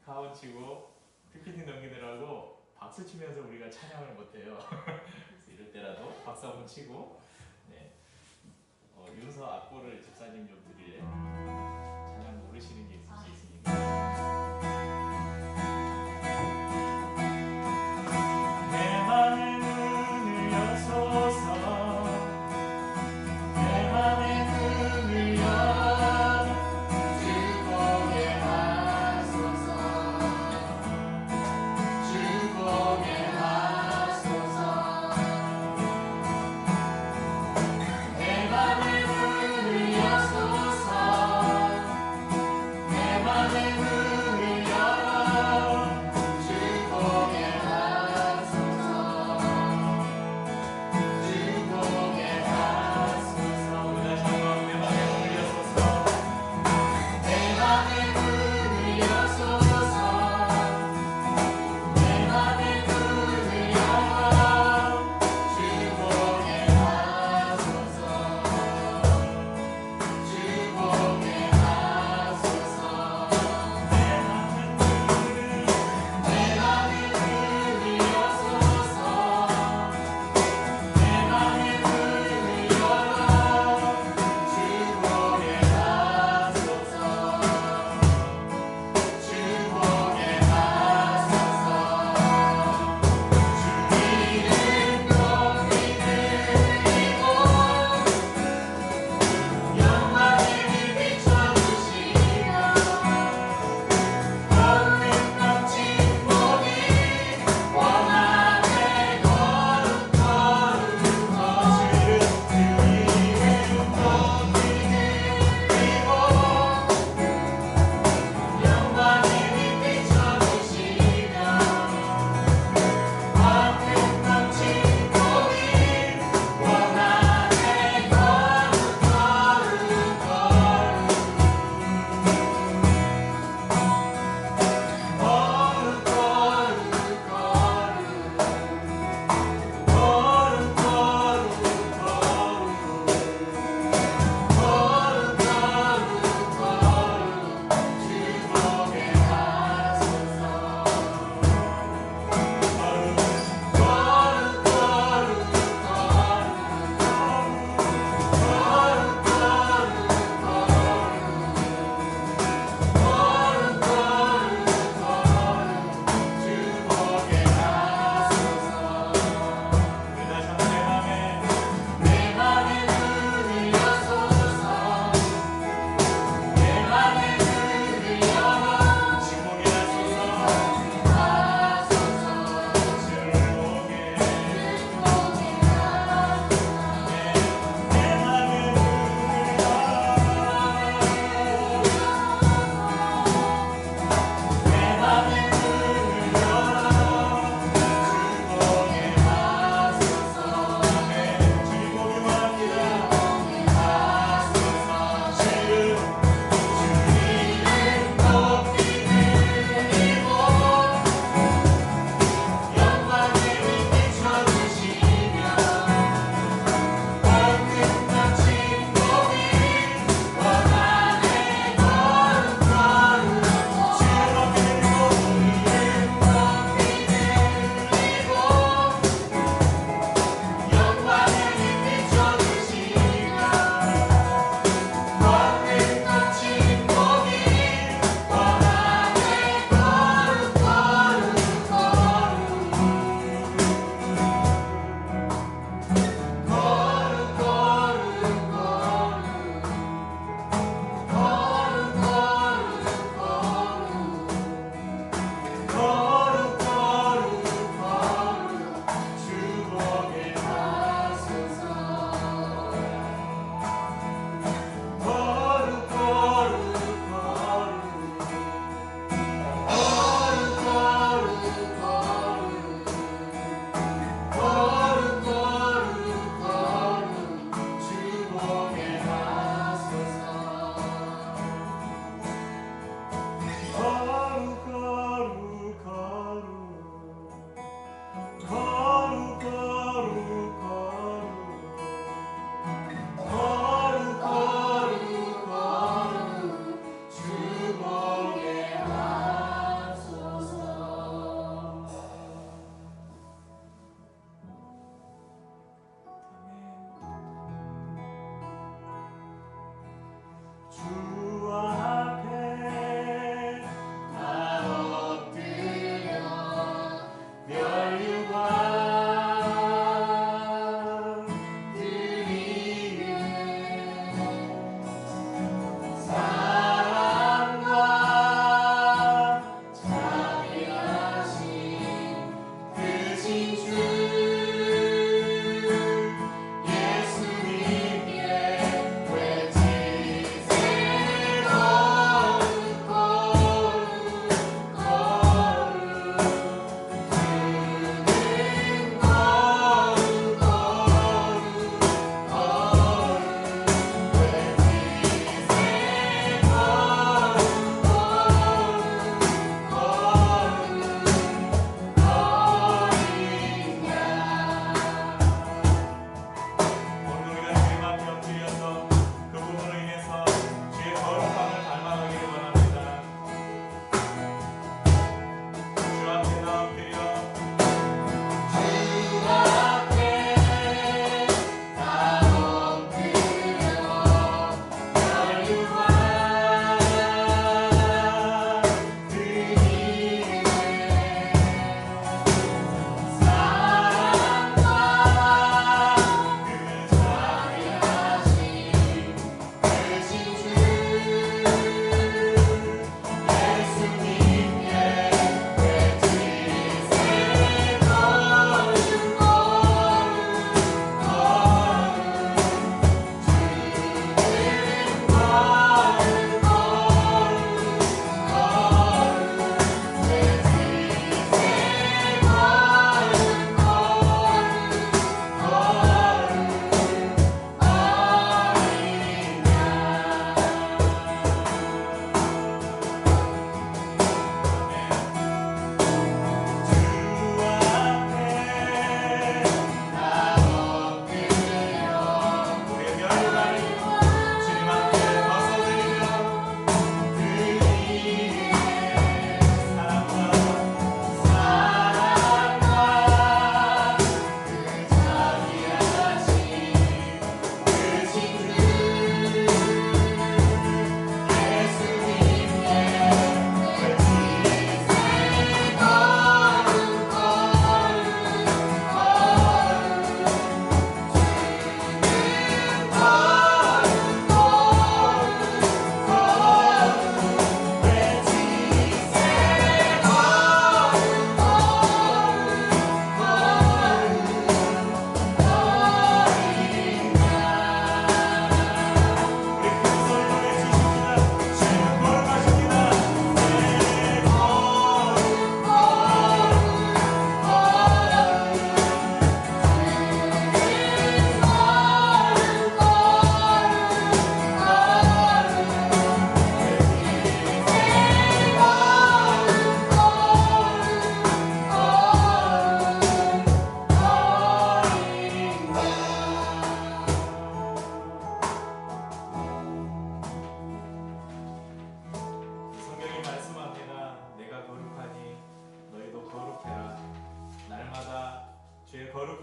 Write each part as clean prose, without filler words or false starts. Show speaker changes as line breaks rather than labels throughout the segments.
가온 치고 PPT 넘기느라고 박수 치면서 우리가 찬양을 못해요. 그래서 이럴 때라도 박수 한번 치고. 네. 윤서 악보를 집사님 좀 드릴래? 찬양 모르시는 게 있을 수 있으니까. 내 맘의 문을 여소서, 내 맘의 문을 여 주보게 하소서, 주보게 하소서. 내 맘의 문을 여소서, 내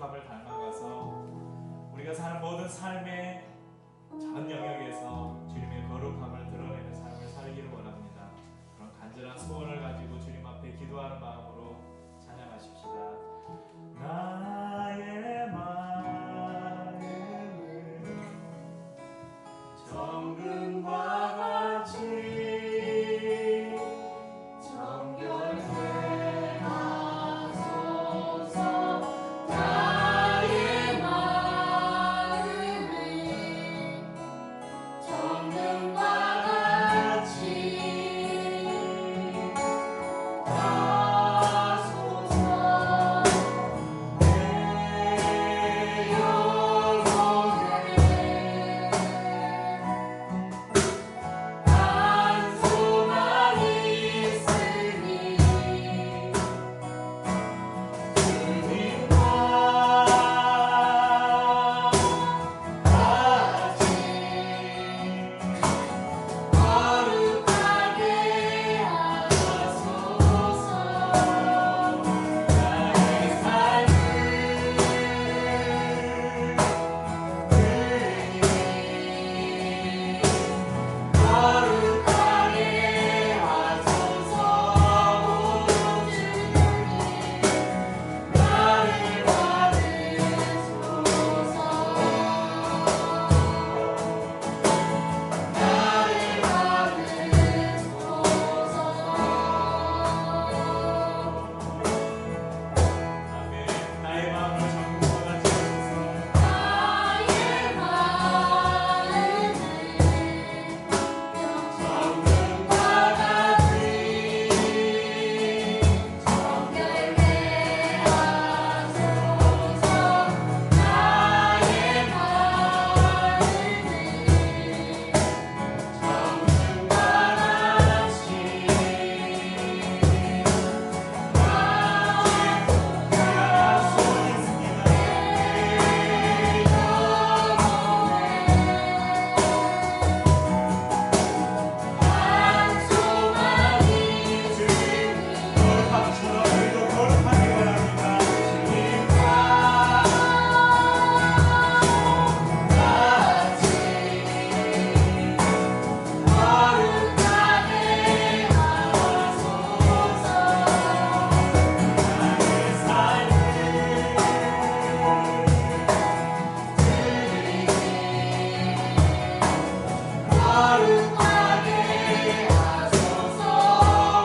거룩함을 닮아가서 우리가 사는 모든 삶의 전 영역에서 주님의 거룩함을 드러내는 삶을 살기를 원합니다. 그런 간절한 소원을 가지고 주님 앞에 기도하는 마음으로 찬양하십시다. 나의 마음을 정금과 같이 정결케 하소서. 나의 마음을 정금과 같이 하소서. 내 영혼을 한 소망이 있으니 주님과 같이 거룩하게 하소서. 나의 삶을 거룩하게 하소서. 오 주님 나를 받으소서. 나를 받으소서. 아멘. 나의 마음을 정금과 같이 하소서. 나의 마음을 정금과 같이 정결케 하소서. 나의 마음을 정금과 같이 거룩함처럼 우리도 거룩하게 원합니다. 주님과 같이 거룩하게 하소서. 나의 삶을 거룩하게 하소서.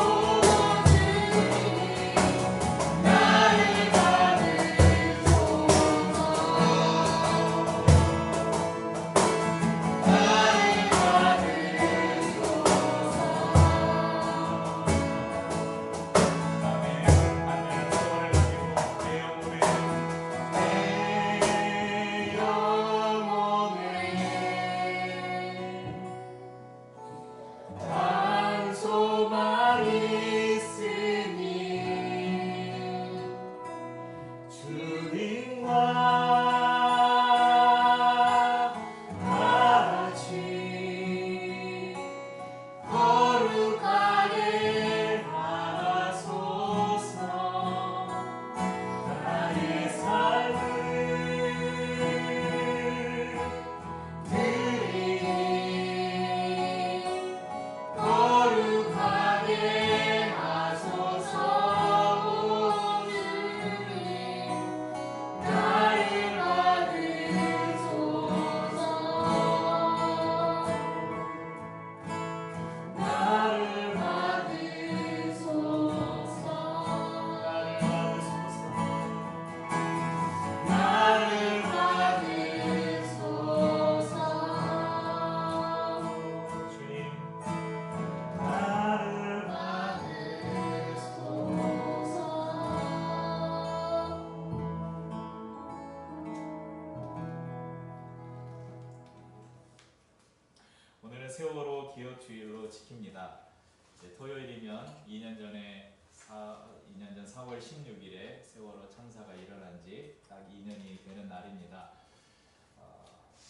오 주님 나를 받으소서. 나를 받으소서. 아멘. 간절한 소원을 가지고 내 영혼을 한 소망이 있으니 주님과 같이 거룩하게 하소서. 나의 삶을 드리니 거룩하게 하소서. 오 주님 나를 받으소서. 나를 받으소서. 나를 받으소서. 주님 나를 받으소서. 오늘은 세월호 기억주일로 지킵니다. 이제 토요일이면 2년 전 4월 16일에 세월호 참사가 일어난 지 딱 2년이 되는 날입니다.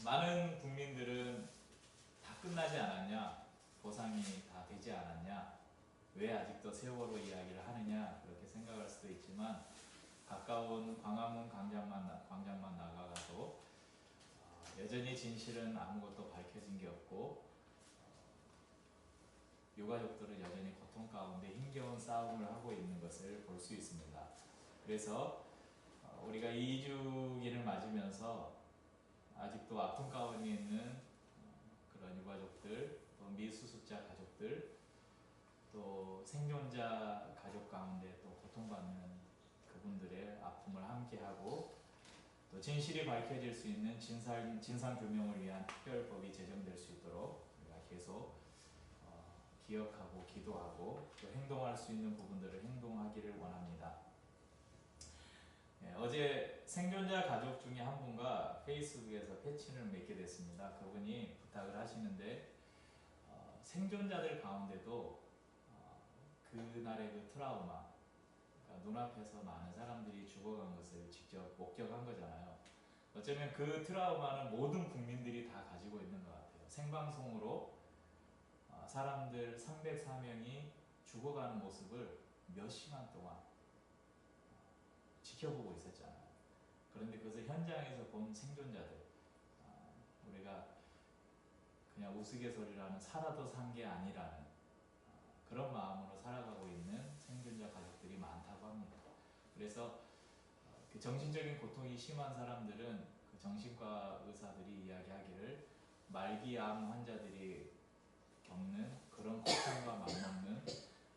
많은 국민들은 다 끝나지 않았냐? 보상이 다 되지 않았냐? 왜 아직도 세월호 이야기를 하느냐? 그렇게 생각할 수도 있지만 가까운 광화문 광장만 나가가도 여전히 진실은 아무것도 밝혀진 게 없고 유가족들은 여전히 고통 가운데 힘겨운 싸움을 하고 있는 것을 볼 수 있습니다. 그래서 우리가 2주기를 맞으면서 아직도 아픔 가운데 있는 그런 유가족들, 또 미수습자 가족들, 또 생존자 가족 가운데 또 고통받는 그분들의 아픔을 함께하고 또 진실이 밝혀질 수 있는 진상규명을 위한 특별법이 제정될 수 있도록 우리가 계속 기억하고 기도하고 또 행동할 수 있는 부분들을 행동하기를 원합니다. 어제 생존자 가족 중에 한 분과 페이스북에서 패친을 맺게 됐습니다. 그분이 부탁을 하시는데 생존자들 가운데도 그날의 그 트라우마, 그러니까 눈앞에서 많은 사람들이 죽어간 것을 직접 목격한 거잖아요. 어쩌면 그 트라우마는 모든 국민들이 다 가지고 있는 것 같아요. 생방송으로 사람들 304명이 죽어가는 모습을 몇 시간 동안 지켜보고 있었잖아요. 그런데 그것을 현장에서 본 생존자들, 우리가 그냥 우스갯소리라는 살아도 산 게 아니라는 그런 마음으로 살아가고 있는 생존자 가족들이 많다고 합니다. 그래서 그 정신적인 고통이 심한 사람들은 그 정신과 의사들이 이야기하기를 말기암 환자들이 겪는 그런 고통과 맞먹는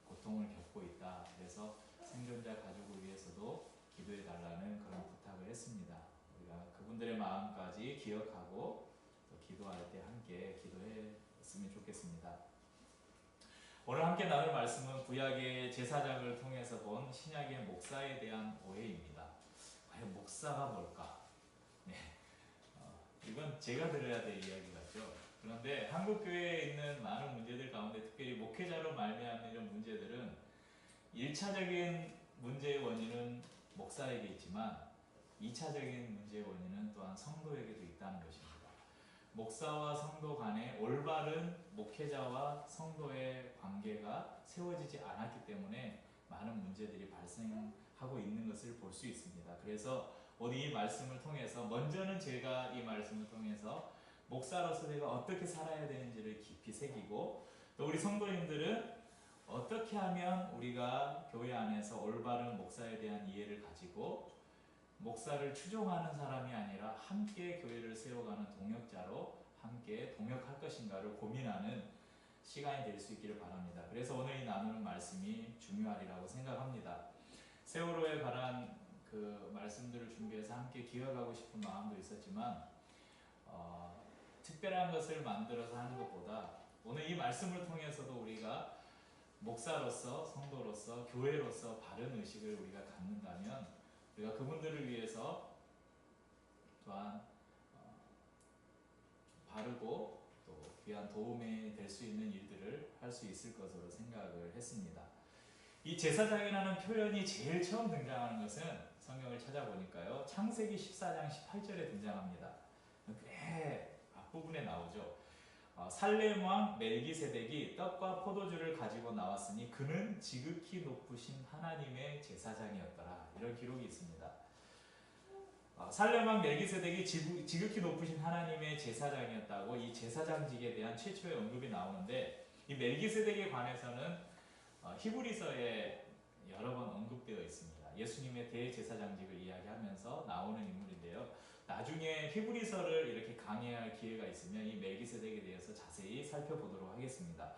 고통을 겪고 있다. 그래서 생존자 가족을 위해서도 기도해 달라는 그런 부탁을 했습니다. 우리가 그분들의 마음까지 기억하고 또 기도할 때 함께 기도했으면 좋겠습니다. 오늘 함께 나눌 말씀은 구약의 제사장을 통해서 본 신약의 목사에 대한 오해입니다. 과연 목사가 뭘까? 네, 이건 제가 들어야 될 이야기 같죠. 그런데 한국 교회에 있는 많은 문제들 가운데 특별히 목회자로 말미암는 이런 문제들은 1차적인 문제의 원인은 목사에게 있지만 2차적인 문제의 원인은 또한 성도에게도 있다는 것입니다. 목사와 성도 간에 올바른 목회자와 성도의 관계가 세워지지 않았기 때문에 많은 문제들이 발생하고 있는 것을 볼 수 있습니다. 그래서 오늘 이 말씀을 통해서 먼저는 제가 이 말씀을 통해서 목사로서 내가 어떻게 살아야 되는지를 깊이 새기고 또 우리 성도님들은 어떻게 하면 우리가 교회 안에서 올바른 목사에 대한 이해를 가지고 목사를 추종하는 사람이 아니라 함께 교회를 세워가는 동역자로 함께 동역할 것인가를 고민하는 시간이 될 수 있기를 바랍니다. 그래서 오늘 이 나누는 말씀이 중요하리라고 생각합니다. 세월호에 관한 그 말씀들을 준비해서 함께 기억하고 싶은 마음도 있었지만 특별한 것을 만들어서 하는 것보다 오늘 이 말씀을 통해서도 우리가 목사로서 성도로서 교회로서 바른 의식을 우리가 갖는다면 우리가 그분들을 위해서 또한 바르고 또 귀한 도움이 될 수 있는 일들을 할 수 있을 것으로 생각을 했습니다. 이 제사장이라는 표현이 제일 처음 등장하는 것은 성경을 찾아보니까요. 창세기 14장 18절에 등장합니다. 꽤 앞부분에 나오죠. 살렘 왕 멜기세덱이 떡과 포도주를 가지고 나왔으니 그는 지극히 높으신 하나님의 제사장이었더라. 이런 기록이 있습니다. 살렘 왕 멜기세덱이 지극히 높으신 하나님의 제사장이었다고 이 제사장직에 대한 최초의 언급이 나오는데 이 멜기세덱에 관해서는 히브리서에 여러 번 언급되어 있습니다. 예수님의 대제사장직을 이야기하면서 나오는 인물인데요. 나중에 히브리서를 이렇게 강의할 기회가 있으면 이 멜기세덱에 대해서 자세히 살펴보도록 하겠습니다.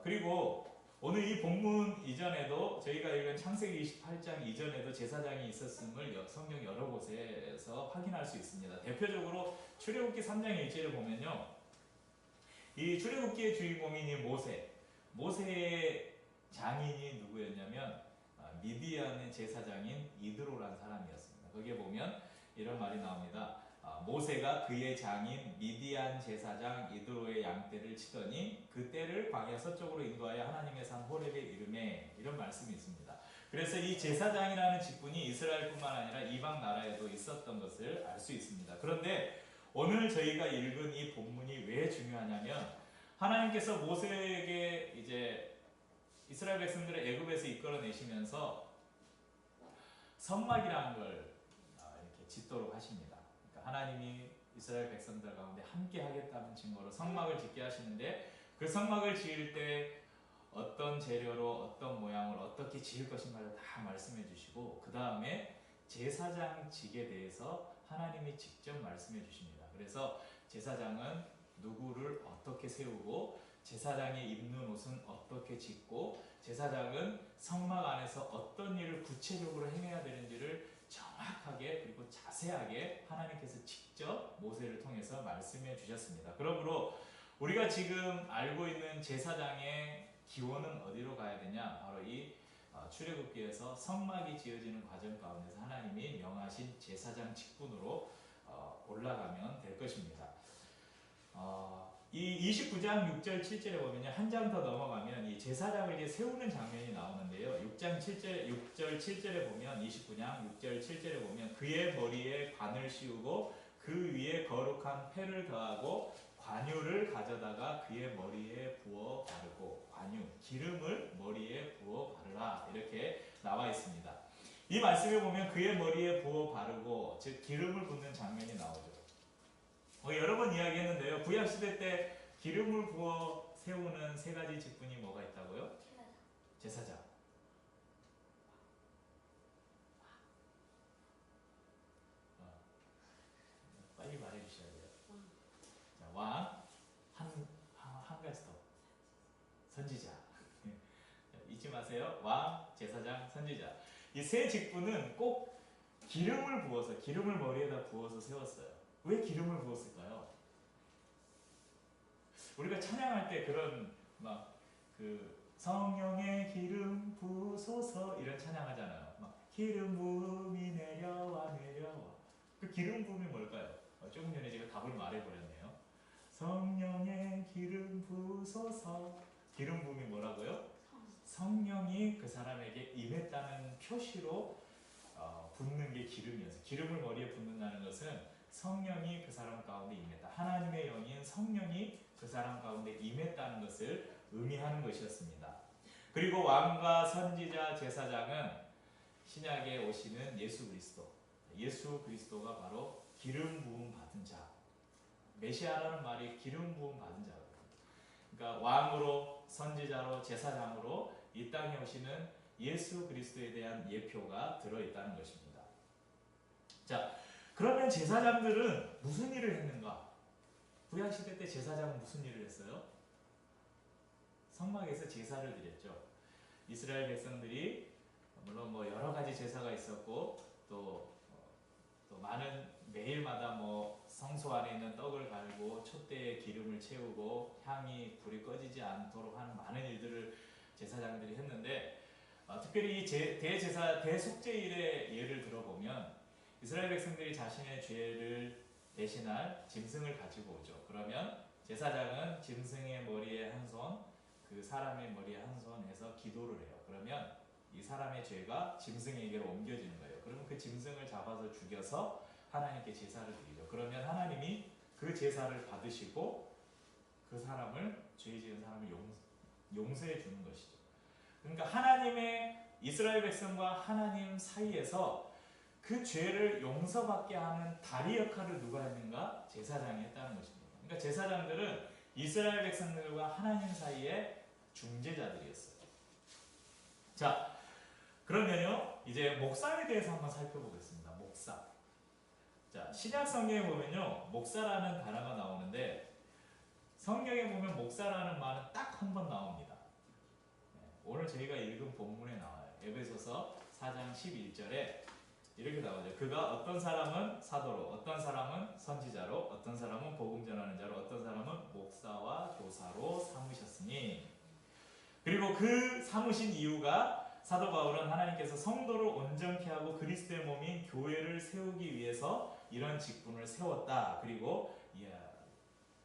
그리고 오늘 이 본문 이전에도 저희가 읽은 창세기 28장 이전에도 제사장이 있었음을 성경 여러 곳에서 확인할 수 있습니다. 대표적으로 출애굽기 3장 1절을 보면요. 이 출애굽기의 주인공인 이 모세의 장인이 누구였냐면 미디안의 제사장인 이드로라는 사람이었습니다. 거기에 보면 이런 말이 나옵니다. 모세가 그의 장인 미디안 제사장 이드로의 양떼를 치더니 그 떼를 광야 서쪽으로 인도하여 하나님의 산 호렙에 이르매, 이런 말씀이 있습니다. 그래서 이 제사장이라는 직분이 이스라엘뿐만 아니라 이방 나라에도 있었던 것을 알 수 있습니다. 그런데 오늘 저희가 읽은 이 본문이 왜 중요하냐면 하나님께서 모세에게 이제 이스라엘 백성들을 애굽에서 이끌어내시면서 성막이라는 걸 이렇게 짓도록 하십니다. 그러니까 하나님이 이스라엘 백성들 가운데 함께 하겠다는 증거로 성막을 짓게 하시는데 그 성막을 지을 때 어떤 재료로 어떤 모양을 어떻게 지을 것인가를 다 말씀해 주시고 그 다음에 제사장직에 대해서 하나님이 직접 말씀해 주십니다. 그래서 제사장은 누구를 어떻게 세우고 제사장이 입는 옷은 어떻게 짓고 제사장은 성막 안에서 어떤 일을 구체적으로 행해야 되는지를 정확하게 그리고 자세하게 하나님께서 직접 모세를 통해서 말씀해 주셨습니다. 그러므로 우리가 지금 알고 있는 제사장의 기원은 어디로 가야 되냐? 바로 이 출애굽기에서 성막이 지어지는 과정 가운데서 하나님이 명하신 제사장 직분으로 올라가면 될 것입니다. 이 29장 6절 7절에 보면요. 한 장 더 넘어가면 이 제사장을 이제 세우는 장면이 나오는데요. 6절 7절에 보면 29장 6절 7절에 보면 그의 머리에 관을 씌우고 그 위에 거룩한 패를 더하고 관유를 가져다가 그의 머리에 부어 바르고 관유, 기름을 머리에 부어 바르라 이렇게 나와 있습니다. 이 말씀에 보면 그의 머리에 부어 바르고 즉 기름을 붓는 장면이 나오죠. 여러 번 이야기했는데요. 구약시대 때 기름을 부어 세우는 세 가지 직분이 뭐가 있다고요? 제사장. 빨리 말해주셔야 돼요. 자, 왕, 한 가지 더. 선지자. 잊지 마세요. 왕, 제사장, 선지자. 이 세 직분은 꼭 기름을 부어서, 기름을 머리에다 부어서 세웠어요. 왜 기름을 부었을까요? 우리가 찬양할 때 그런 성령의 기름 부소서 이런 찬양하잖아요. 기름 부음이 내려와 내려와. 그 기름 부음이 뭘까요? 조금 전에 제가 답을 말해버렸네요. 성령의 기름 부소서. 기름 부음이 뭐라고요? 성령이 그 사람에게 임했다는 표시로 붓는 게 기름이었어요. 기름을 머리에 붓는다는 것은 성령이 그 사람 가운데 임했다. 하나님의 영인 성령이 그 사람 가운데 임했다는 것을 의미하는 것이었습니다. 그리고 왕과 선지자, 제사장은 신약에 오시는 예수 그리스도. 예수 그리스도가 바로 기름 부음 받은 자. 메시아라는 말이 기름 부음 받은 자거든요. 그러니까 왕으로, 선지자로, 제사장으로 이 땅에 오시는 예수 그리스도에 대한 예표가 들어있다는 것입니다. 자, 그러면 제사장들은 무슨 일을 했는가? 구약시대 때 제사장은 무슨 일을 했어요? 성막에서 제사를 드렸죠. 이스라엘 백성들이 물론 여러 가지 제사가 있었고 또 많은 매일마다 성소 안에 있는 떡을 갈고 촛대에 기름을 채우고 향이 불이 꺼지지 않도록 하는 많은 일들을 제사장들이 했는데 특별히 이 대속죄일의 예를 들어보면 이스라엘 백성들이 자신의 죄를 대신할 짐승을 가지고 오죠. 그러면 제사장은 짐승의 머리에 한 손, 그 사람의 머리에 한 손 해서 기도를 해요. 그러면 이 사람의 죄가 짐승에게로 옮겨지는 거예요. 그러면 그 짐승을 잡아서 죽여서 하나님께 제사를 드리죠. 그러면 하나님이 그 제사를 받으시고 그 사람을, 죄 지은 사람을 용서해 주는 것이죠. 그러니까 하나님의 이스라엘 백성과 하나님 사이에서 그 죄를 용서받게 하는 다리 역할을 누가 했는가? 제사장이 했다는 것입니다. 그러니까 제사장들은 이스라엘 백성들과 하나님 사이의 중재자들이었어요. 자, 그러면요, 이제 목사에 대해서 한번 살펴보겠습니다. 목사. 자, 신약 성경에 보면요, 목사라는 단어가 나오는데 성경에 보면 목사라는 말은 딱 한 번 나옵니다. 오늘 저희가 읽은 본문에 나와요. 에베소서 4장 11절에 이렇게 나오죠. 그가 어떤 사람은 사도로, 어떤 사람은 선지자로, 어떤 사람은 복음 전하는 자로, 어떤 사람은 목사와 교사로 삼으셨으니. 그리고 그 삼으신 이유가 사도 바울은 하나님께서 성도를 온전케 하고 그리스도의 몸인 교회를 세우기 위해서 이런 직분을 세웠다. 그리고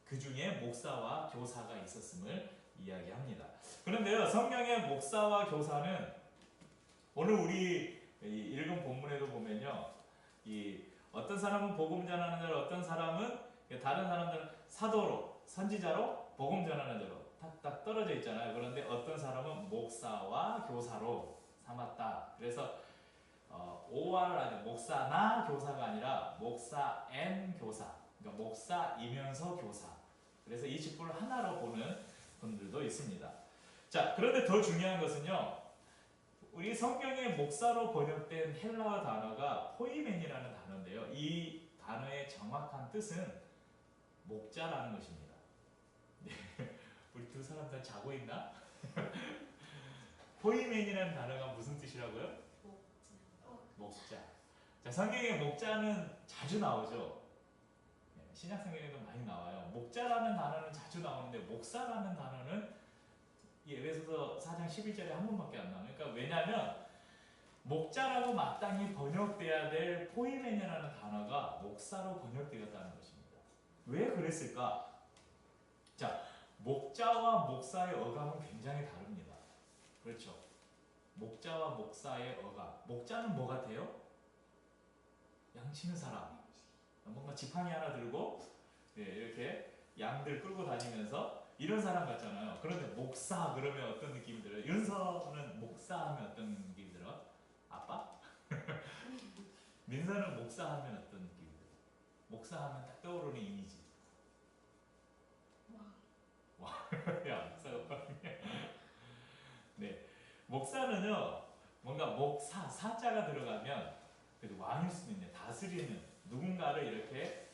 그 중에 목사와 교사가 있었음을 이야기합니다. 그런데요, 성경의 목사와 교사는 오늘 우리 읽은 본문에도 보면요, 어떤 사람은 복음 전하는 자로, 어떤 사람은 다른 사람들은 사도로, 선지자로, 복음 전하는 자로 딱 떨어져 있잖아요. 그런데 어떤 사람은 목사와 교사로 삼았다. 그래서 OR 목사나 교사가 아니라 목사 앤 교사, 그러니까 목사이면서 교사. 그래서 이 직분을 하나로 보는 분들도 있습니다. 자, 그런데 더 중요한 것은요, 우리 성경의 목사로 번역된 헬라어 단어가 포이멘이라는 단어인데요, 이 단어의 정확한 뜻은 목자라는 것입니다. 네. 우리 두 사람 다 자고 있나? 포이멘이라는 단어가 무슨 뜻이라고요? 목자. 자, 성경에 목자는 자주 나오죠. 신약 성경에도 많이 나와요. 목자라는 단어는 자주 나오는데 목사라는 단어는 에베소서 4장 11절에 한 번밖에 안 나와요. 그러니까 왜냐하면 목자라고 마땅히 번역돼야 될 포이멘이라는 단어가 목사로 번역되었다는 것입니다. 왜 그랬을까? 자, 목자와 목사의 어감은 굉장히 다릅니다. 그렇죠? 목자와 목사의 어감. 목자는 뭐 같아요? 양치는 사람. 뭔가 지팡이 하나 들고 이렇게 양들 끌고 다니면서 이런 사람 같잖아요. 그런데 목사 그러면 어떤 느낌이 들어요? 윤서는 목사 하면 어떤 느낌이 들어? 아빠? 민서는 목사 하면 어떤 느낌이 들어? 목사 하면 딱 떠오르는 이미지. 와. 야, 목사가 네. 목사는요, 뭔가 목사, 사자가 들어가면 그래도 왕일 수도 있네. 다스리는, 누군가를 이렇게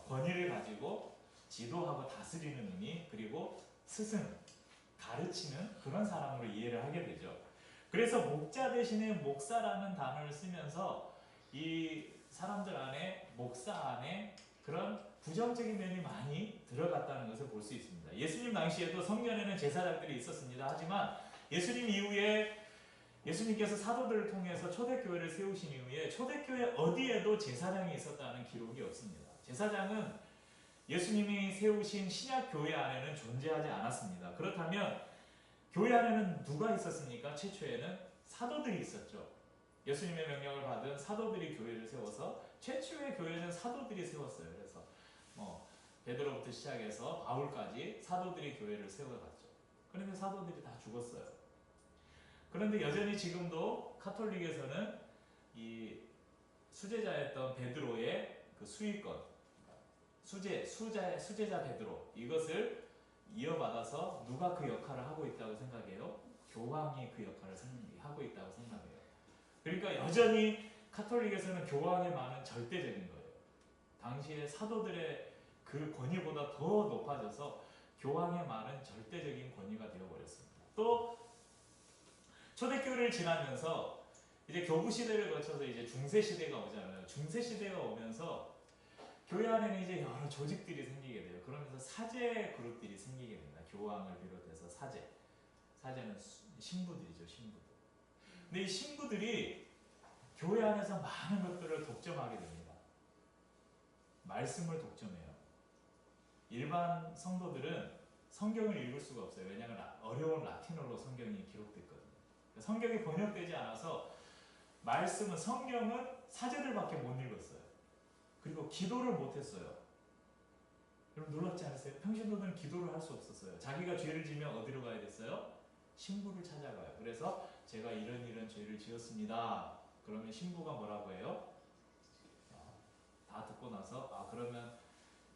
권위를 가지고 지도하고 다스리는 의미, 그리고 스승, 가르치는 그런 사람으로 이해를 하게 되죠. 그래서 목자 대신에 목사라는 단어를 쓰면서 이 사람들 안에, 목사 안에 그런 부정적인 면이 많이 들어갔다는 것을 볼 수 있습니다. 예수님 당시에도 성전에는 제사장들이 있었습니다. 하지만 예수님 이후에 예수님께서 사도들을 통해서 초대교회를 세우신 이후에 초대교회 어디에도 제사장이 있었다는 기록이 없습니다. 제사장은 예수님이 세우신 신약교회 안에는 존재하지 않았습니다. 그렇다면 교회 안에는 누가 있었습니까? 최초에는 사도들이 있었죠. 예수님의 명령을 받은 사도들이 교회를 세워서 최초의 교회는 사도들이 세웠어요. 그래서 베드로부터 시작해서 바울까지 사도들이 교회를 세워갔죠. 그런데 사도들이 다 죽었어요. 그런데 여전히 지금도 카톨릭에서는 이 수제자였던 베드로의 그 수익권, 수제자 베드로, 이것을 이어받아서 누가 그 역할을 하고 있다고 생각해요? 교황이 그 역할을 하고 있다고 생각해요. 그러니까 여전히 카톨릭에서는 교황의 말은 절대적인 거예요. 당시에 사도들의 그 권위보다 더 높아져서 교황의 말은 절대적인 권위가 되어버렸습니다. 또 초대교회를 지나면서 이제 교부 시대를 거쳐서 이제 중세 시대가 오잖아요. 중세 시대가 오면서 교회 안에는 이제 여러 조직들이 생기게 돼요. 그러면서 사제 그룹들이 생기게 됩니다. 교황을 비롯해서 사제는 신부들이죠, 신부들. 근데 이 신부들이 교회 안에서 많은 것들을 독점하게 됩니다. 말씀을 독점해요. 일반 성도들은 성경을 읽을 수가 없어요. 왜냐하면 어려운 라틴어로 성경이 기록됐거든요. 성경이 번역되지 않아서 말씀은, 성경은 사제들밖에 못 읽었어요. 그리고 기도를 못했어요. 여러분 놀랍지 않으세요? 평신도들은 기도를 할 수 없었어요. 자기가 죄를 지면 어디로 가야 됐어요? 신부를 찾아가요. 그래서 제가 이런 죄를 지었습니다. 그러면 신부가 뭐라고 해요? 다 듣고 나서 그러면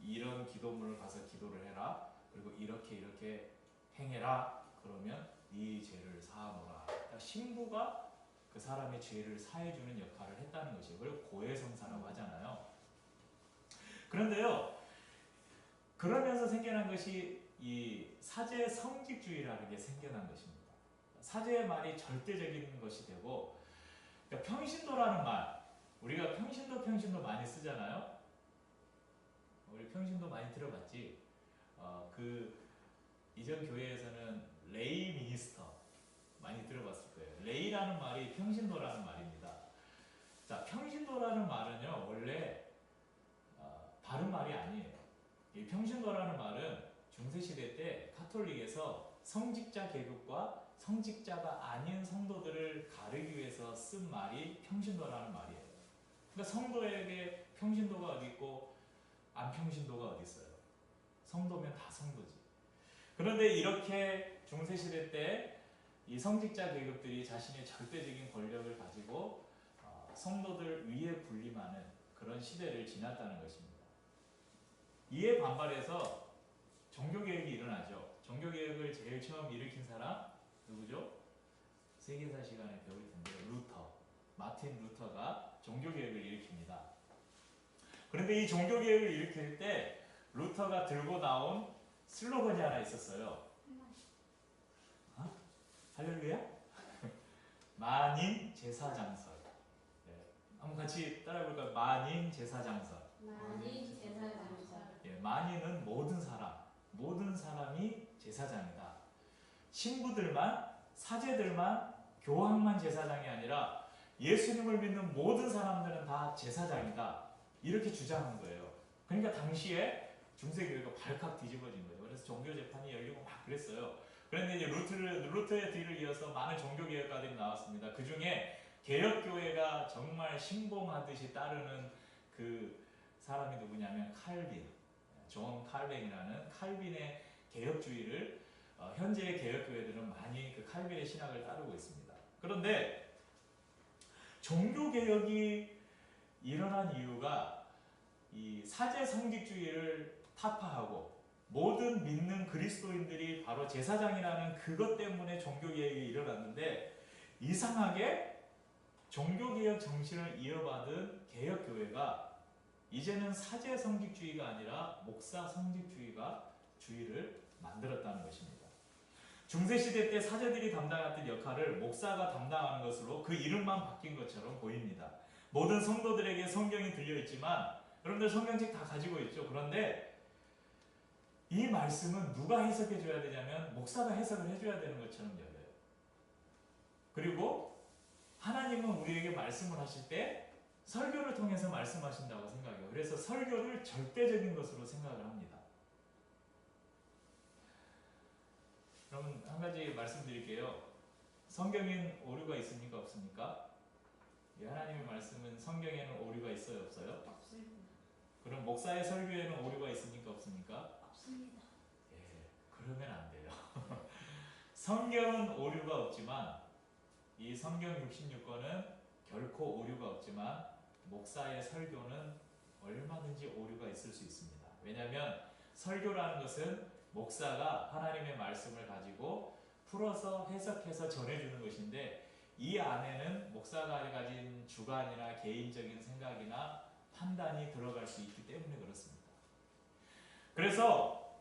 이런 기도문을 가서 기도를 해라. 그리고 이렇게 행해라. 그러면 네 죄를 사하노라. 그러니까 신부가 그 사람의 죄를 사해주는 역할을 했다는 것이에요. 그리고 고해성사라고 하잖아요. 그런데요, 그러면서 생겨난 것이 이 사제 성직주의라는 게 생겨난 것입니다. 사제의 말이 절대적인 것이 되고, 그러니까 평신도라는 말, 우리가 평신도 많이 쓰잖아요. 우리 평신도 많이 들어봤지. 그 이전 교회에서는 레이 미니스터 많이 들어봤을 거예요. 레이라는 말이 평신도라는 말입니다. 자, 평신도라는 말은요, 원래 바른 말이 아니에요. 이 평신도라는 말은 중세시대 때 카톨릭에서 성직자 계급과 성직자가 아닌 성도들을 가르기 위해서 쓴 말이 평신도라는 말이에요. 그러니까 성도에게 평신도가 어디 있고 안평신도가 어디 있어요? 성도면 다 성도지. 그런데 이렇게 중세시대 때 이 성직자 계급들이 자신의 절대적인 권력을 가지고 성도들 위에 군림하는 그런 시대를 지났다는 것입니다. 이에 반발해서 종교개혁이 일어나죠. 종교개혁을 제일 처음 일으킨 사람 누구죠? 세계사 시간에 배울 텐데요. 루터. 마틴 루터가 종교개혁을 일으킵니다. 그런데 이 종교개혁을 일으킬 때 루터가 들고 나온 슬로건이 하나 있었어요. 할렐루야? 만인 제사장설. 네. 한번 같이 따라해볼까요? 만인 제사장설.
만인 제사장설.
예, 만인은 모든 사람, 모든 사람이 제사장이다. 신부들만, 사제들만, 교황만 제사장이 아니라 예수님을 믿는 모든 사람들은 다 제사장이다. 이렇게 주장한 거예요. 그러니까 당시에 중세교회가 발칵 뒤집어진 거죠. 그래서 종교재판이 열리고 막 그랬어요. 그런데 이제 루터의 뒤를 이어서 많은 종교개혁가들이 나왔습니다. 그 중에 개혁교회가 정말 신봉하듯이 따르는 그 사람이 누구냐면 칼빈, 존 칼빈이라는 칼빈의 개혁주의를 현재의 개혁교회들은 많이 그 칼빈의 신학을 따르고 있습니다. 그런데 종교개혁이 일어난 이유가 이 사제 성직주의를 타파하고 모든 믿는 그리스도인들이 바로 제사장이라는 그것 때문에 종교개혁이 일어났는데, 이상하게 종교개혁 정신을 이어받은 개혁교회가 이제는 사제 성직주의가 아니라 목사 성직주의가 주의를 만들었다는 것입니다. 중세시대 때 사제들이 담당했던 역할을 목사가 담당하는 것으로 그 이름만 바뀐 것처럼 보입니다. 모든 성도들에게 성경이 들려있지만 여러분들 성경책 다 가지고 있죠. 그런데 이 말씀은 누가 해석해 줘야 되냐면 목사가 해석을 해줘야 되는 것처럼 여겨요. 그리고 하나님은 우리에게 말씀을 하실 때 설교를 통해서 말씀하신다고 생각해요. 그래서 설교를 절대적인 것으로 생각을 합니다. 그럼 한 가지 말씀드릴게요. 성경엔 오류가 있습니까? 없습니까? 하나님의 말씀은 성경에는 오류가 있어요? 없어요?
없습니다.
그럼 목사의 설교에는 오류가 있습니까? 없습니까?
없습니다.
예, 그러면 안 돼요. 성경은 오류가 없지만 이 성경 66권은 결코 오류가 없지만 목사의 설교는 얼마든지 오류가 있을 수 있습니다. 왜냐하면 설교라는 것은 목사가 하나님의 말씀을 가지고 풀어서 해석해서 전해주는 것인데, 이 안에는 목사가 가진 주관이나 개인적인 생각이나 판단이 들어갈 수 있기 때문에 그렇습니다. 그래서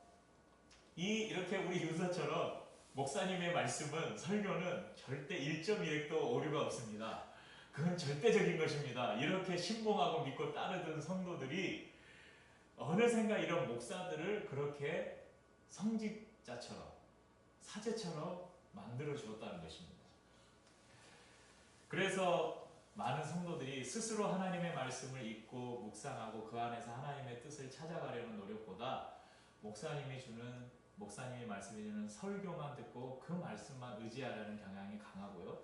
이렇게 우리 윤서처럼 목사님의 말씀은, 설교는 절대 1.1획도 오류가 없습니다. 그건 절대적인 것입니다. 이렇게 신봉하고 믿고 따르던 성도들이 어느샌가 이런 목사들을 그렇게 성직자처럼, 사제처럼 만들어 주었다는 것입니다. 그래서 많은 성도들이 스스로 하나님의 말씀을 읽고 묵상하고 그 안에서 하나님의 뜻을 찾아가려는 노력보다 목사님이 말씀해 주는 설교만 듣고 그 말씀만 의지하려는 경향이 강하고요.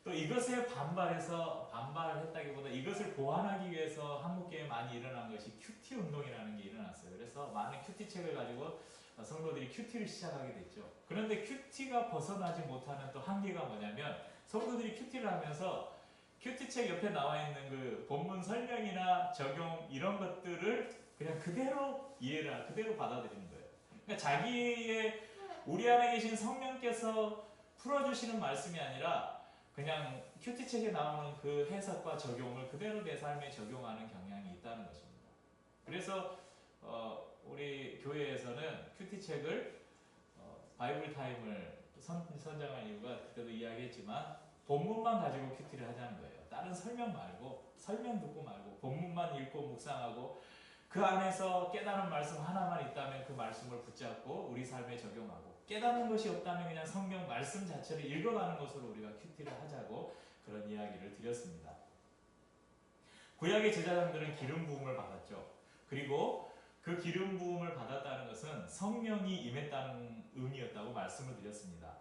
또 이것에 반발했다기보다 이것을 보완하기 위해서 한국교회에 많이 일어난 것이 큐티 운동이라는 게 일어났어요. 그래서 많은 큐티 책을 가지고 성도들이 큐티를 시작하게 됐죠. 그런데 큐티가 벗어나지 못하는 또 한계가 뭐냐면, 성도들이 큐티를 하면서 큐티 책 옆에 나와 있는 그 본문 설명이나 적용 이런 것들을 그냥 그대로 그대로 받아들이는 거예요. 그러니까 우리 안에 계신 성령께서 풀어주시는 말씀이 아니라 그냥 큐티 책에 나오는 그 해석과 적용을 그대로 내 삶에 적용하는 경향이 있다는 것입니다. 그래서 우리 교회에서는 큐티 책을 바이블 타임을 선정한 이유가 그때도 이야기했지만 본문만 가지고 큐티를 하자는 거예요. 다른 설명 말고, 설명 듣고 말고 본문만 읽고 묵상하고 그 안에서 깨달은 말씀 하나만 있다면 그 말씀을 붙잡고 우리 삶에 적용하고, 깨닫는 것이 없다면 그냥 성경 말씀 자체를 읽어가는 것으로 우리가 큐티를 하자고 그런 이야기를 드렸습니다. 구약의 제사장들은 기름 부음을 받았죠. 그리고 그 기름 부음을 받았다는 것은 성령이 임했다는 의미였다고 말씀을 드렸습니다.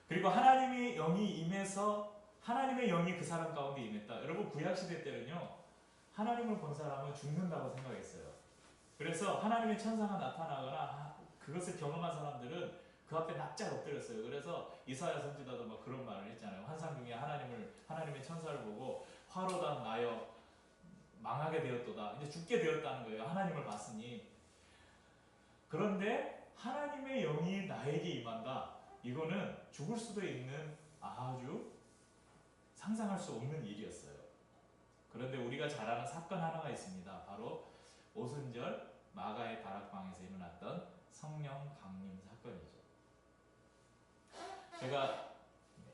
그리고 하나님의 영이 임해서 하나님의 영이 그 사람 가운데 임했다. 여러분, 구약시대 때는요, 하나님을 본 사람은 죽는다고 생각했어요. 그래서 하나님의 천사가 나타나거나 그것을 경험한 사람들은 그 앞에 납작 엎드렸어요. 그래서 이사야 선지자도 막 그런 말을 했잖아요. 환상 중에 하나님의 천사를 보고 화로다 나여 망하게 되었도다. 이제 죽게 되었다는 거예요. 하나님을 봤으니. 그런데 하나님의 영이 나에게 임한다. 이거는 죽을 수도 있는 아주 상상할 수 없는 일이었어요. 그런데 우리가 잘 아는 사건 하나가 있습니다. 바로 오순절 마가의 다락방에서 일어났던 성령 강림 사건이죠. 제가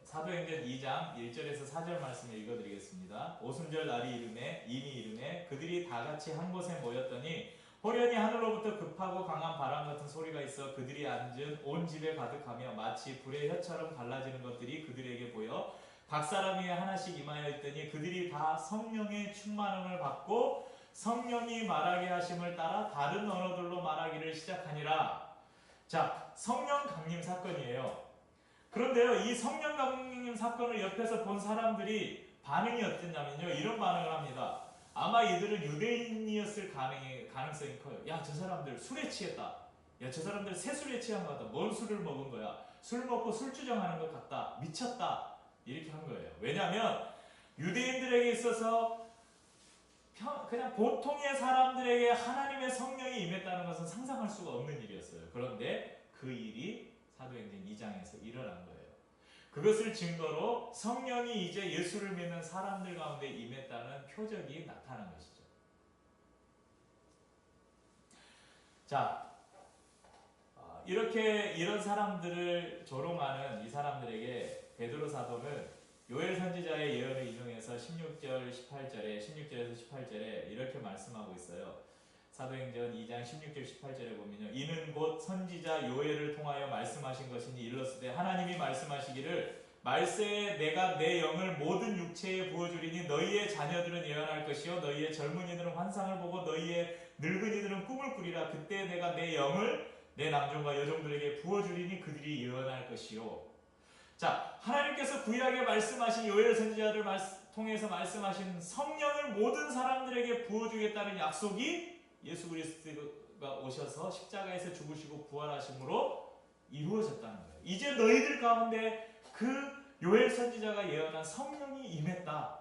사도행전 2장 1절에서 4절 말씀을 읽어드리겠습니다. 오순절 날이 이르매 그들이 다 같이 한 곳에 모였더니 호련히 하늘로부터 급하고 강한 바람 같은 소리가 있어 그들이 앉은 온 집에 가득하며 마치 불의 혀처럼 갈라지는 것들이 그들에게 보여 각 사람이 하나씩 임하여 있더니 그들이 다 성령의 충만함을 받고 성령이 말하게 하심을 따라 다른 언어들로 말하기를 시작하니라. 자, 성령 강림 사건이에요. 그런데요, 이 성령 강림 사건을 옆에서 본 사람들이 반응이 어땠냐면요, 이런 반응을 합니다. 아마 이들은 유대인이었을 가능성이 커요. 야, 저 사람들 술에 취했다. 야, 저 사람들 새술에 취한 것 같다. 뭔 술을 먹은 거야? 술 먹고 술주정하는 것 같다. 미쳤다. 이렇게 한 거예요. 왜냐하면 유대인들에게 있어서 그냥 보통의 사람들에게 하나님의 성령이 임했다는 것은 상상할 수가 없는 일이었어요. 그런데 그 일이 사도행전 2장에서 일어난 거예요. 그것을 증거로 성령이 이제 예수를 믿는 사람들 가운데 임했다는 표적이 나타난 것이죠. 자, 이렇게 이런 사람들을 조롱하는 이 사람들에게 베드로 사도는 요엘 선지자의 예언을 인용해서 16절에서 18절에 이렇게 말씀하고 있어요. 사도행전 2장 16절 18절에 보면요, 이는 곧 선지자 요엘을 통하여 말씀하신 것이니 일렀으되 하나님이 말씀하시기를 말세에 내가 내 영을 모든 육체에 부어주리니 너희의 자녀들은 예언할 것이요 너희의 젊은이들은 환상을 보고 너희의 늙은이들은 꿈을 꾸리라. 그때 내가 내 영을 내 남종과 여종들에게 부어주리니 그들이 예언할 것이요. 자, 하나님께서 구약에 말씀하신 요엘 선지자를 통해서 말씀하신 성령을 모든 사람들에게 부어주겠다는 약속이 예수 그리스도가 오셔서 십자가에서 죽으시고 부활하심으로 이루어졌다는 거예요. 이제 너희들 가운데 그 요엘 선지자가 예언한 성령이 임했다.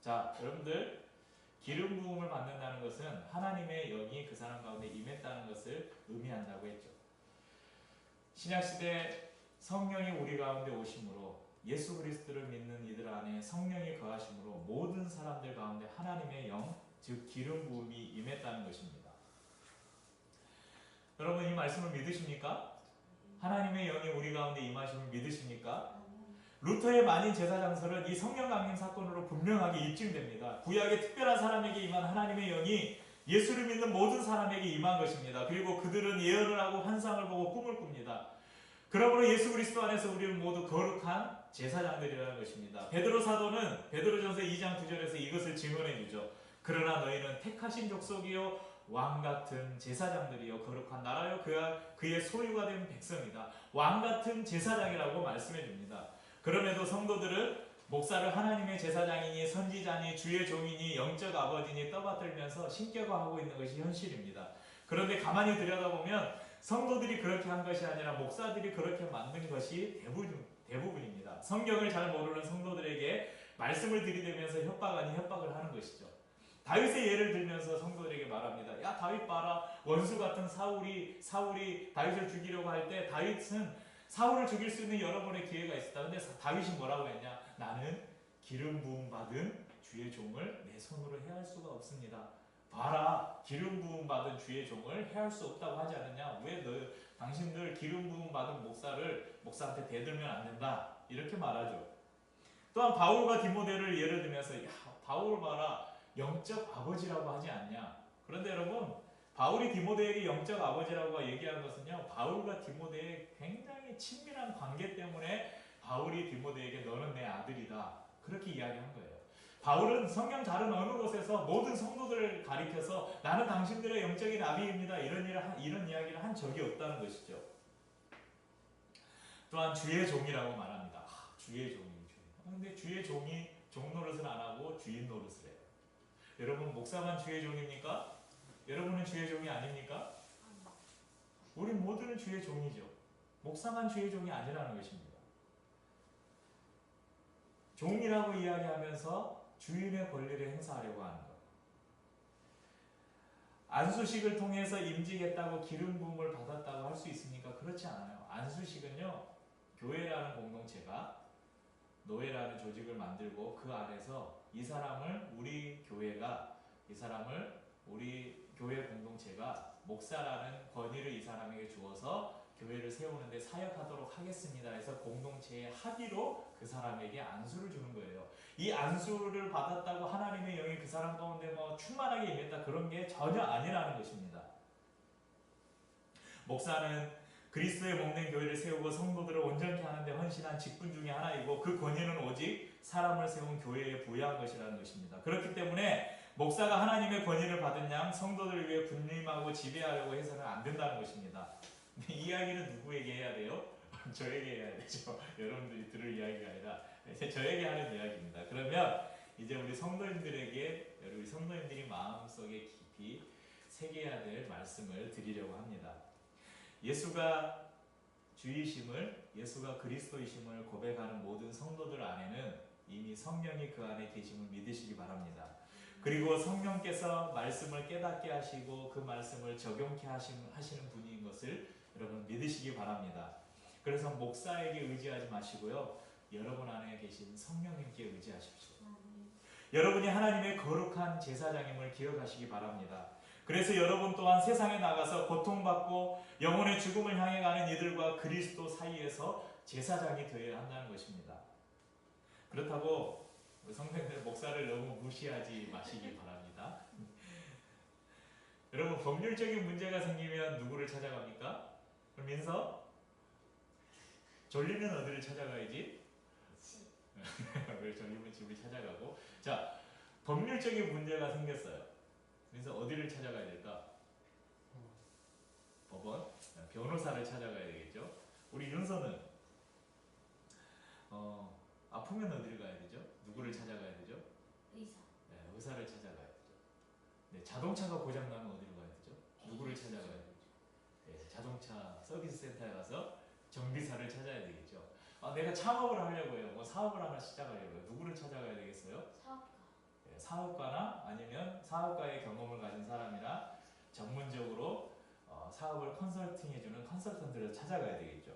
자, 여러분들, 기름 부음을 받는다는 것은 하나님의 영이 그 사람 가운데 임했다는 것을 의미한다고 했죠. 신약시대 성령이 우리 가운데 오심으로 예수 그리스도를 믿는 이들 안에 성령이 거하심으로 모든 사람들 가운데 하나님의 영, 즉 기름 부음이 임했다는 것입니다. 여러분, 이 말씀을 믿으십니까? 하나님의 영이 우리 가운데 임하심을 믿으십니까? 루터의 만인 제사장설은 이 성령 강림 사건으로 분명하게 입증됩니다. 구약의 특별한 사람에게 임한 하나님의 영이 예수를 믿는 모든 사람에게 임한 것입니다. 그리고 그들은 예언을 하고 환상을 보고 꿈을 꿉니다. 그러므로 예수 그리스도 안에서 우리는 모두 거룩한 제사장들이라는 것입니다. 베드로 사도는 베드로전서 2장 9절에서 이것을 증언해 주죠. 그러나 너희는 택하신 족속이요 왕같은 제사장들이요 거룩한 나라요 그의 소유가 된 백성이다. 왕같은 제사장이라고 말씀해 줍니다. 그럼에도 성도들은 목사를 하나님의 제사장이니 선지자니 주의 종이니 영적 아버지니 떠받들면서 신격화하고 있는 것이 현실입니다. 그런데 가만히 들여다보면 성도들이 그렇게 한 것이 아니라 목사들이 그렇게 만든 것이 대부분입니다. 성경을 잘 모르는 성도들에게 말씀을 들이대면서 협박 아닌 협박을 하는 것이죠. 다윗의 예를 들면서 성도들에게 말합니다. 야, 다윗 봐라. 원수 같은 사울이 다윗을 죽이려고 할 때 다윗은 사울을 죽일 수 있는 여러 번의 기회가 있었다. 근데 다윗이 뭐라고 했냐? 나는 기름 부음 받은 주의 종을 내 손으로 해할 수가 없습니다. 봐라, 기름 부음 받은 주의 종을 해할 수 없다고 하지 않느냐? 왜 당신들 기름 부음 받은 목사한테 대들면 안 된다? 이렇게 말하죠. 또한 바울과 디모데를 예를 들면서 야, 바울 봐라, 영적 아버지라고 하지 않냐? 그런데 여러분, 바울이 디모데에게 영적 아버지라고 얘기한 것은요, 바울과 디모데의 굉장히 친밀한 관계 때문에 바울이 디모데에게 너는 내 아들이다, 그렇게 이야기한 거예요. 바울은 성경 다른 어느 곳에서 모든 성도들을 가리켜서 나는 당신들의 영적인 아비입니다, 이런 이야기를 한 적이 없다는 것이죠. 또한 주의 종이라고 말합니다. 주의 종이. 그런데 주의 종이 종 노릇을 안 하고 주인 노릇을 해요. 여러분, 목사만 주의 종입니까? 여러분은 주의 종이 아닙니까? 우리 모두는 주의 종이죠. 목사만 주의 종이 아니라는 것입니다. 종이라고 이야기하면서 주인의 권리를 행사하려고 하는 것. 안수식을 통해서 임직했다고 기름 부음을 받았다고 할 수 있습니까? 그렇지 않아요. 안수식은요, 교회라는 공동체가 노예라는 조직을 만들고 그 안에서 이 사람을 우리 교회 공동체가 목사라는 권위를 이 사람에게 주어서 교회를 세우는데 사역하도록 하겠습니다 해서 공동체의 합의로 그 사람에게 안수를 주는 거예요. 이 안수를 받았다고 하나님의 영이 그 사람 가운데 뭐 충만하게 임했다 그런 게 전혀 아니라는 것입니다. 목사는 그리스도의 몸된 교회를 세우고 성도들을 온전케 하는데 헌신한 직분 중에 하나이고 그 권위는 오직 사람을 세운 교회에 부여한 것이라는 것입니다. 그렇기 때문에 목사가 하나님의 권위를 받은 양 성도들을 위해 군림하고 지배하려고 해서는 안 된다는 것입니다. 이 이야기는 누구에게 해야 돼요? 저에게 해야 되죠. 여러분들이 들을 이야기가 아니라 저에게 하는 이야기입니다. 그러면 이제 우리 성도님들에게 우리 성도님들이 마음속에 깊이 새겨야 될 말씀을 드리려고 합니다. 예수가 주이심을, 예수가 그리스도이심을 고백하는 모든 성도들 안에는 이미 성령이 그 안에 계심을 믿으시기 바랍니다. 그리고 성령께서 말씀을 깨닫게 하시고 그 말씀을 적용케 하시는 분인 것을 여러분 믿으시기 바랍니다. 그래서 목사에게 의지하지 마시고요. 여러분 안에 계신 성령님께 의지하십시오. 여러분이 하나님의 거룩한 제사장임을 기억하시기 바랍니다. 그래서 여러분 또한 세상에 나가서 고통받고 영혼의 죽음을 향해 가는 이들과 그리스도 사이에서 제사장이 되어야 한다는 것입니다. 그렇다고 성도님들 목사를 너무 무시하지 마시기 바랍니다. 여러분 법률적인 문제가 생기면 누구를 찾아갑니까? 그럼 민서? 졸리면 어디를 찾아가야지? 왜 졸리면 집을 찾아가고. 자, 법률적인 문제가 생겼어요. 그래서 어디를 찾아가야 될까? 법원? 변호사를 찾아가야 되겠죠. 우리 윤서는 아프면 어디를 가야 되죠? 누구를 찾아가야 되죠?
의사.
네, 의사를 찾아가야 되죠. 네, 자동차가 고장나면 어디로 가야 되죠? 누구를 찾아가야 되죠? 네, 자동차 서비스 센터에 가서 정비사를 찾아야 되겠죠. 내가 창업을 하려고 해요. 뭐 사업을 하나 시작하려고 해요. 누구를 찾아가야 되겠어요?
사업가.
네, 사업가나 아니면 사업가의 경험을 가진 사람이나 전문적으로 사업을 컨설팅해주는 컨설턴트를 찾아가야 되겠죠.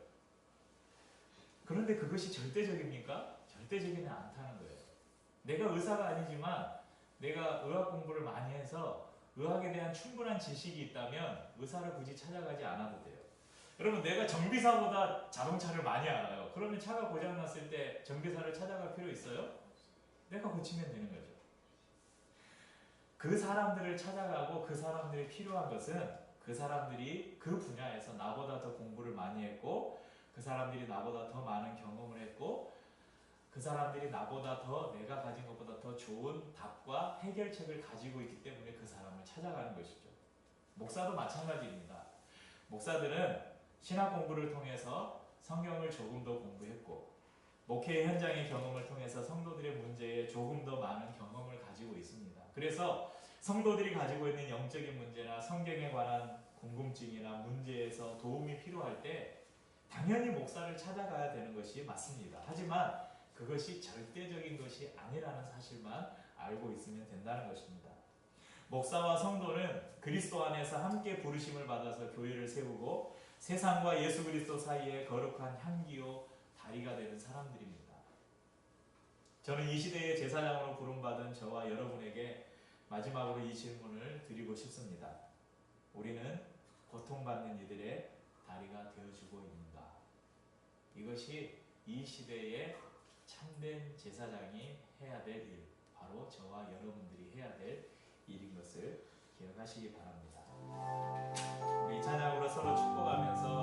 그런데 그것이 절대적입니까? 절대적이지 않다는 거예요. 내가 의사가 아니지만 내가 의학 공부를 많이 해서 의학에 대한 충분한 지식이 있다면 의사를 굳이 찾아가지 않아도 돼요. 여러분 내가 정비사보다 자동차를 많이 알아요. 그러면 차가 고장났을 때 정비사를 찾아갈 필요 있어요? 내가 고치면 되는 거죠. 그 사람들을 찾아가고 그 사람들이 필요한 것은 그 사람들이 그 분야에서 나보다 더 공부를 많이 했고 그 사람들이 나보다 더 많은 경험을 했고 그 사람들이 나보다 더 내가 가진 것보다 더 좋은 답과 해결책을 가지고 있기 때문에 그 사람을 찾아가는 것이죠. 목사도 마찬가지입니다. 목사들은 신학 공부를 통해서 성경을 조금 더 공부했고 목회 현장의 경험을 통해서 성도들의 문제에 조금 더 많은 경험을 가지고 있습니다. 그래서 성도들이 가지고 있는 영적인 문제나 성경에 관한 궁금증이나 문제에서 도움이 필요할 때 당연히 목사를 찾아가야 되는 것이 맞습니다. 하지만 그것이 절대적인 것이 아니라는 사실만 알고 있으면 된다는 것입니다. 목사와 성도는 그리스도 안에서 함께 부르심을 받아서 교회를 세우고 세상과 예수 그리스도 사이에 거룩한 향기요 다리가 되는 사람들입니다. 저는 이 시대의 제사장으로 부름받은 저와 여러분에게 마지막으로 이 질문을 드리고 싶습니다. 우리는 고통받는 이들의 다리가 되어주고 있는가? 이것이 이 시대의 참된 제사장이 해야 될 일, 바로 저와 여러분들이 해야 될 일인 것을 기억하시기 바랍니다. 우리 찬양으로 서로 축복하면서